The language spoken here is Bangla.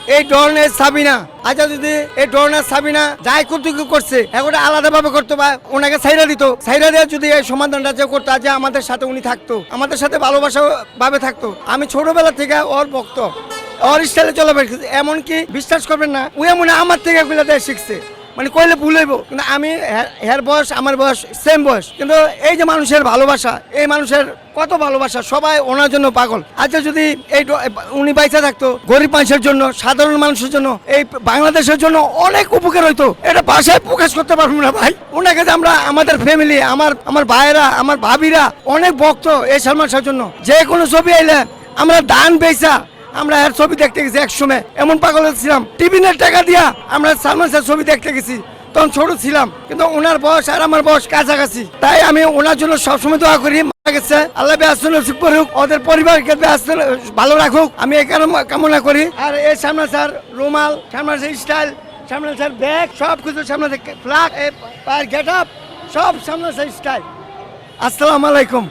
এই ধরনের সাবিনা আচ্ছা যদি এই ধরনের সাবিনা যাই কর্তৃত্ব করছে এখন আলাদা ভাবে করতো বা ওনাকে ছাইরা দিত ছাইরা দেওয়া যদি এই সমাধানটা যে করতো যে আমাদের সাথে উনি থাকতো আমাদের সাথে ভালোবাসা ভাবে থাকতো আমি ছোটবেলা থেকে ওর ভক্ত ওর স্টাইলে চলে এমনকি বিশ্বাস করবেন না ওই মনে আমার থেকে এগুলো শিখছে মানে কইলে ভুল হইব কিন্তু আমি হের বয়স আমার বয়স সেম বয়স কিন্তু এই যে মানুষের ভালোবাসা এই মানুষের কত ভালোবাসা সবাই ওনার জন্য পাগল আচ্ছা যদি এই উনি বাইচা থাকতো গরিব মানুষের জন্য সাধারণ মানুষের জন্য এই বাংলাদেশের জন্য অনেক উপকার হইতো এটা ভাষায় প্রকাশ করতে পারবো না ভাই ওনাকে যে আমরা আমাদের ফ্যামিলি আমার ভাইয়েরা আমার ভাবিরা অনেক ভক্ত এই সালমান শাহর জন্য যে কোনো ছবি আইলে আমরা দান বেচা আমরা এর ছবি দেখতে গেছি একসময় এমন পাগল ছিলাম টিভিনের টাকা দিয়া আমরা সালমান শাহর ছবি দেখতে গেছি তখন ছোট ছিলাম কিন্তু ওনার বয়স আর আমার বয়স কাছাকাছি তাই আমি ওনার জন্য সবসময় দোয়া করি মারা গেছে আল্লাহ ব্যস্ত নসিব করুক ওদের পরিবারকে ব্যস্ত ভালো রাখুক আমি এই কামনা করি আর এই সালমান শাহর রুমাল সালমান শাহর স্টাইল সালমান শাহর ব্যাগ সব কিছু সালমান শাহর ফ্ল্যাগ গেট আপ সব সালমান শাহর স্টাইল আসসালামু আলাইকুম